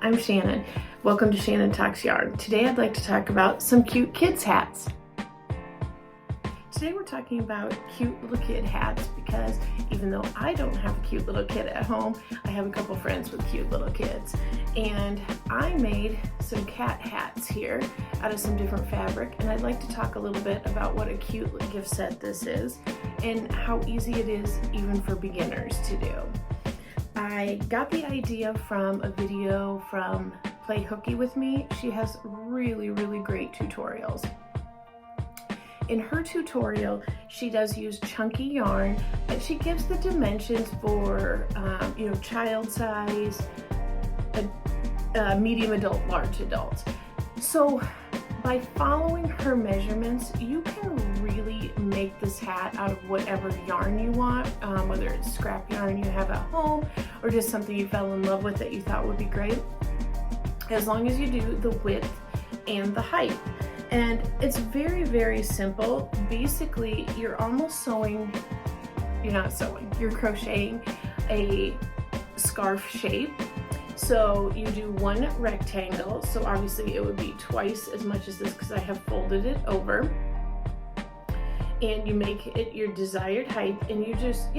I'm Shannon. Welcome to Shannon Talks Yarn. Today I'd like to talk about some cute kids hats. Today we're talking about cute little kid hats because even though I don't have a cute little kid at home, I have a couple friends with cute little kids. And I made some cat hats here out of some different fabric, and I'd like to talk a little bit about what a cute gift set this is and how easy it is even for beginners to do. I got the idea from a video from Play Hooky with Me. She has really great tutorials. In her tutorial, she does use chunky yarn, but she gives the dimensions for, child size, medium adult, large adult. So by following her measurements, you can really make this hat out of whatever yarn you want, whether it's scrap yarn you have at home or just something you fell in love with that you thought would be great, as long as you do the width and the height. And it's very simple. Basically, you're crocheting a scarf shape. So you do one rectangle, so obviously it would be twice as much as this because I have folded it over. And you make it your desired height, and you just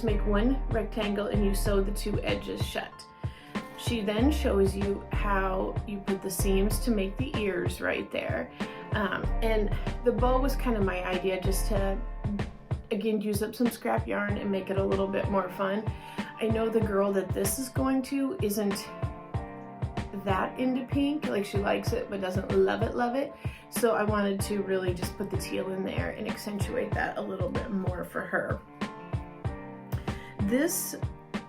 make one rectangle and you sew the two edges shut. She then shows you how you put the seams to make the ears right there. And the bow was kind of my idea, just to, again, use up some scrap yarn and make it a little bit more fun. I know the girl that this is going to isn't that into pink, like she likes it but doesn't love it. So I wanted to really just put the teal in there and accentuate that a little bit more for her. This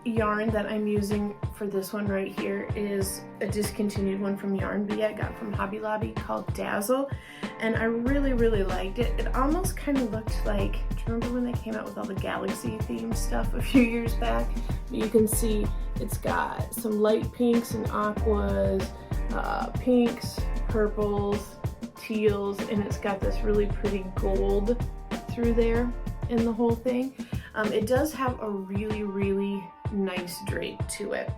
yarn that I'm using for this one right here is a discontinued one from Yarn Bee I got from Hobby Lobby called Dazzle, and I really liked it. It almost kind of looked like, do you remember when they came out with all the galaxy themed stuff a few years back? You can see it's got some light pinks and aquas, pinks, purples, teals, and it's got this really pretty gold through there in the whole thing. It does have a really nice drape to it.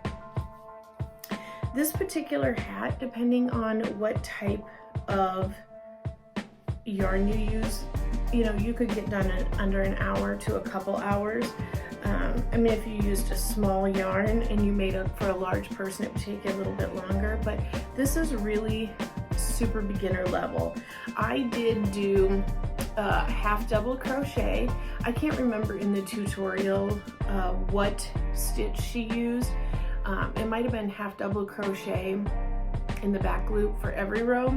This particular hat, depending on what type of yarn you use, you could get done in under an hour to a couple hours. If you used a small yarn and you made it for a large person, it would take you a little bit longer, but this is really super beginner level. I did do half double crochet. I can't remember in the tutorial what stitch she used. It might have been half double crochet in the back loop for every row,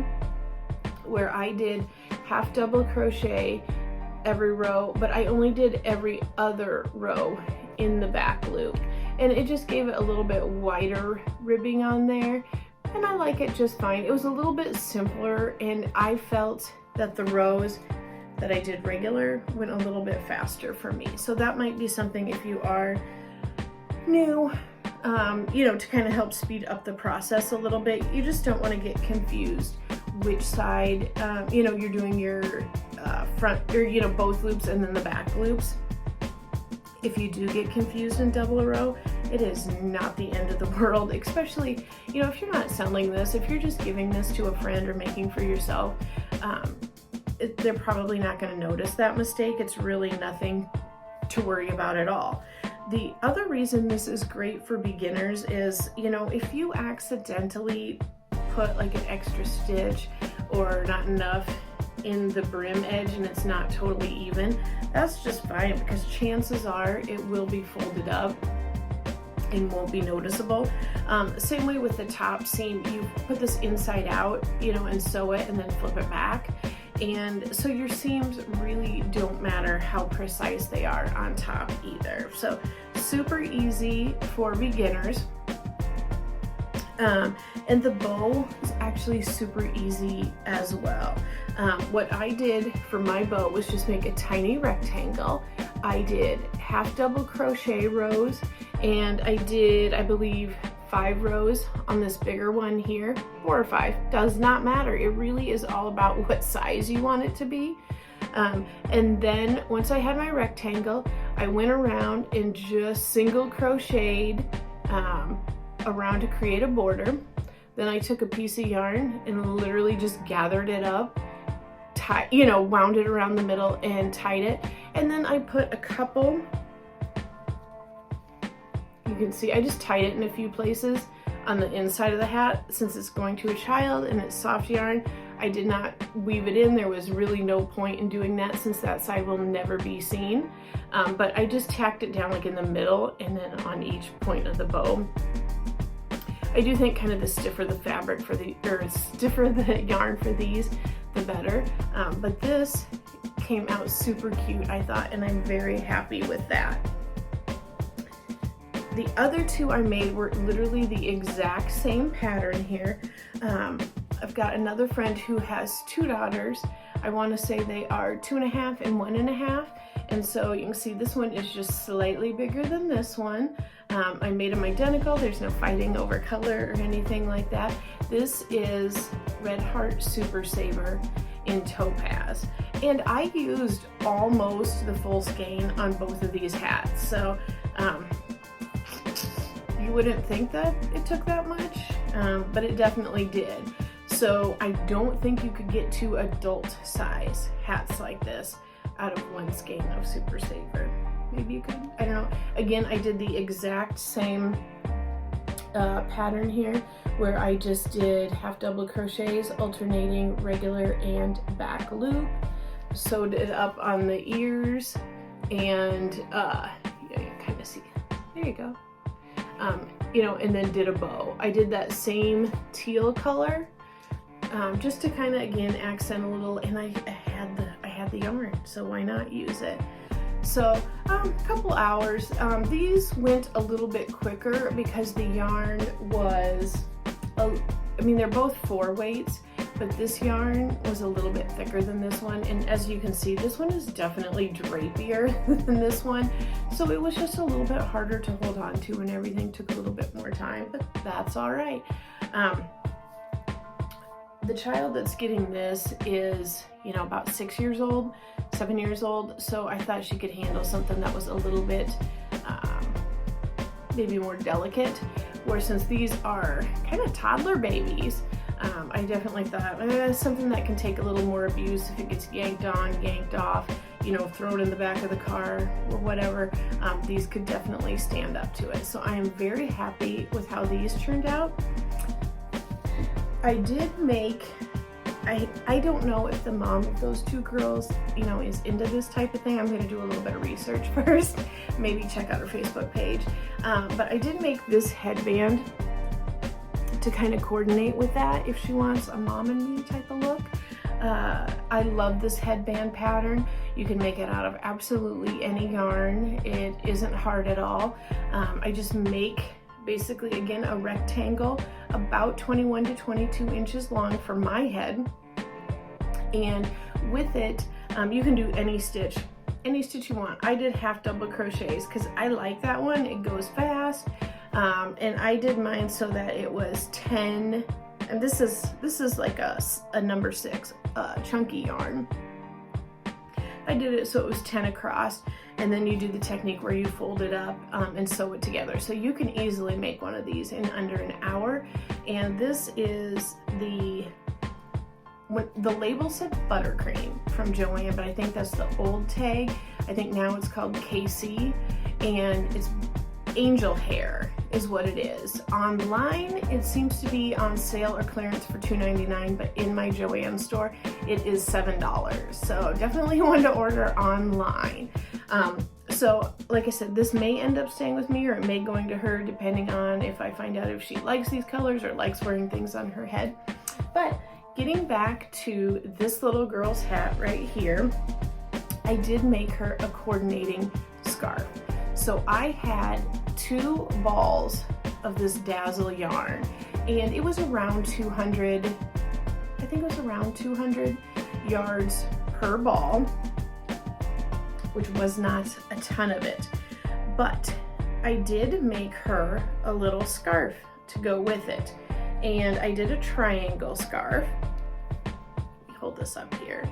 where I did half double crochet every row, but I only did every other row in the back loop, and it just gave it a little bit wider ribbing on there, and I like it just fine. It was a little bit simpler, and I felt that the rows that I did regular went a little bit faster for me. So that might be something if you are new, to kind of help speed up the process a little bit. You just don't want to get confused which side, you're doing your front, or both loops and then the back loops. If you do get confused in double a row, it is not the end of the world, especially, if you're not selling this, if you're just giving this to a friend or making for yourself, they're probably not going to notice that mistake. It's really nothing to worry about at all. The other reason this is great for beginners is, if you accidentally put like an extra stitch or not enough in the brim edge and it's not totally even, that's just fine, because chances are it will be folded up and won't be noticeable. Same way with the top seam, you put this inside out, and sew it and then flip it back. And so your seams really don't matter how precise they are on top either. So super easy for beginners. And the bow is actually super easy as well. What I did for my bow was just make a tiny rectangle. I did half double crochet rows, and I did, I believe, 5 rows on this bigger one here, 4 or 5, does not matter. It really is all about what size you want it to be. And then once I had my rectangle, I went around and just single crocheted around to create a border. Then I took a piece of yarn and literally just gathered it up, wound it around the middle and tied it. And then I put a couple, you can see I just tied it in a few places on the inside of the hat. Since it's going to a child and it's soft yarn, I did not weave it in. There was really no point in doing that since that side will never be seen. But I just tacked it down like in the middle and then on each point of the bow. I do think kind of the stiffer the fabric for stiffer the yarn for these, the better. But this came out super cute, I thought, and I'm very happy with that. The other two I made were literally the exact same pattern here. I've got another friend who has two daughters. I want to say they are 2.5 and 1.5. And so you can see this one is just slightly bigger than this one. I made them identical. There's no fighting over color or anything like that. This is Red Heart Super Saver in Topaz. And I used almost the full skein on both of these hats. So you wouldn't think that it took that much, but it definitely did. So I don't think you could get 2 adult size hats like this out of one skein of Super Saver. Maybe you could, I don't know. Again, I did the exact same pattern here where I just did half double crochets, alternating regular and back loop, sewed it up on the ears, and yeah, you can kind of see, there you go. And then did a bow. I did that same teal color just to kind of, again, accent a little, and I had the yarn, so why not use it? So a couple hours. These went a little bit quicker because the yarn was, they're both 4 weights, but this yarn was a little bit thicker than this one, and as you can see, this one is definitely drapier than this one, so it was just a little bit harder to hold on to, and everything took a little bit more time, but that's all right. The child that's getting this is, about 6 years old, 7 years old, so I thought she could handle something that was a little bit maybe more delicate, where since these are kind of toddler babies, I definitely thought something that can take a little more abuse if it gets yanked on, yanked off, thrown in the back of the car or whatever. These could definitely stand up to it. So I am very happy with how these turned out. I did make, I don't know if the mom of those 2 girls, is into this type of thing. I'm going to do a little bit of research first, maybe check out her Facebook page. But I did make this headband to kind of coordinate with that if she wants a mom and me type of look. I love this headband pattern. You can make it out of absolutely any yarn. It isn't hard at all. I just make basically, again, a rectangle about 21 to 22 inches long for my head. And with it, you can do any stitch you want. I did half double crochets because I like that one. It goes fast. And I did mine so that it was 10, and this is like a number 6 chunky yarn. I did it so it was 10 across, and then you do the technique where you fold it up and sew it together. So you can easily make one of these in under an hour. And this is the label said buttercream from Joanne, but I think that's the old tag. I think now it's called KC, and it's angel hair is what it is. Online, it seems to be on sale or clearance for $2.99, but in my Joanne store, it is $7. So definitely one to order online. So like I said, this may end up staying with me, or it may going to her, depending on if I find out if she likes these colors or likes wearing things on her head. But getting back to this little girl's hat right here, I did make her a coordinating scarf. So I had 2 balls of this Dazzle yarn, and it was around 200, I think it was around 200 yards per ball, which was not a ton of it. But I did make her a little scarf to go with it. And I did a triangle scarf. Let me hold this up here.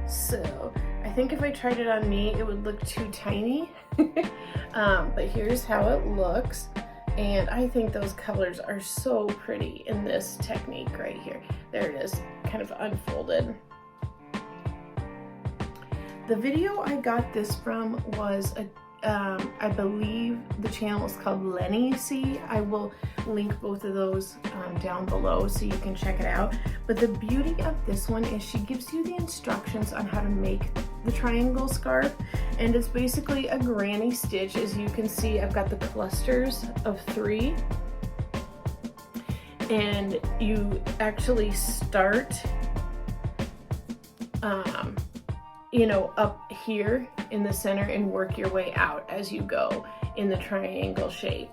So I think if I tried it on me, it would look too tiny. But here's how it looks. And I think those colors are so pretty in this technique right here. There it is, kind of unfolded. The video I got this from was I believe the channel is called Lenysea. I will link both of those down below so you can check it out. But the beauty of this one is she gives you the instructions on how to make the triangle scarf, and it's basically a granny stitch. As you can see, I've got the clusters of 3, and you actually start you know, up here in the center and work your way out as you go in the triangle shape.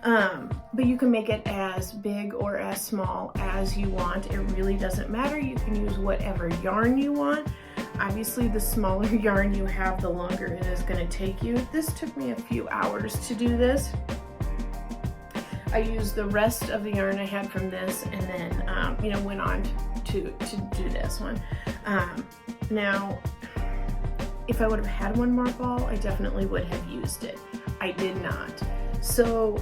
But you can make it as big or as small as you want. It really doesn't matter. You can use whatever yarn you want. Obviously, the smaller yarn you have, the longer it is going to take you. This took me a few hours to do this. I used the rest of the yarn I had from this, and then you know, went on to do this one. Now, if I would have had one more ball, I definitely would have used it. I did not. So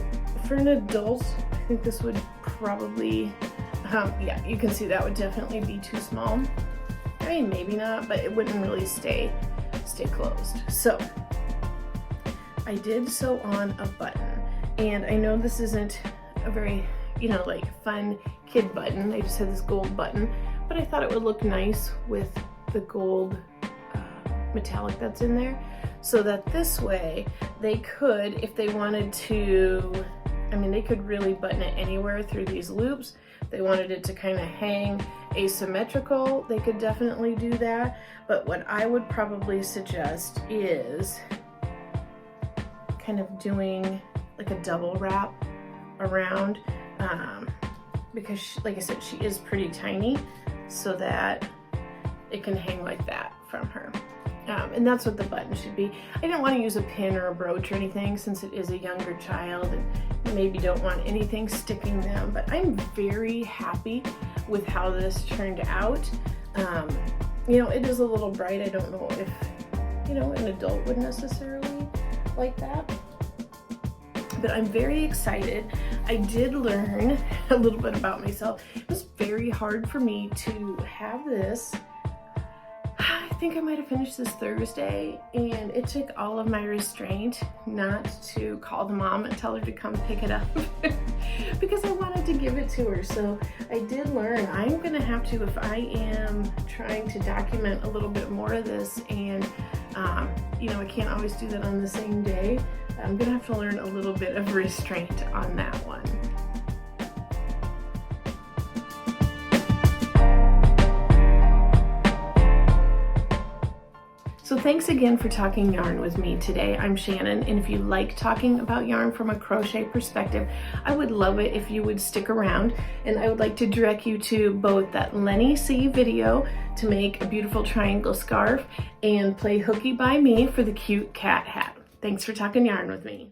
for an adult, I think this would probably, yeah, you can see that would definitely be too small. I mean, maybe not, but it wouldn't really stay closed. So I did sew on a button, and I know this isn't a very, you know, like fun kid button. I just had this gold button, but I thought it would look nice with the gold metallic that's in there, so that this way they could, if they wanted to, I mean, they could really button it anywhere through these loops. If they wanted it to kind of hang asymmetrical, they could definitely do that. But what I would probably suggest is kind of doing like a double wrap around, because she, like I said, she is pretty tiny, so that it can hang like that from her. And that's what the button should be. I didn't want to use a pin or a brooch or anything, since it is a younger child and maybe don't want anything sticking them, but I'm very happy with how this turned out. You know, it is a little bright. I don't know if, you know, an adult would necessarily like that, but I'm very excited. I did learn a little bit about myself. It was very hard for me to have this. I think I might have finished this Thursday, and it took all of my restraint not to call the mom and tell her to come pick it up because I wanted to give it to her. So I did learn. I'm gonna have to, if I am trying to document a little bit more of this, and you know, I can't always do that on the same day, I'm gonna have to learn a little bit of restraint on that one. So thanks again for talking yarn with me today. I'm Shannon, and if you like talking about yarn from a crochet perspective, I would love it if you would stick around, and I would like to direct you to both that Lenysea video to make a beautiful triangle scarf and play Hooky by me for the cute cat hat. Thanks for talking yarn with me.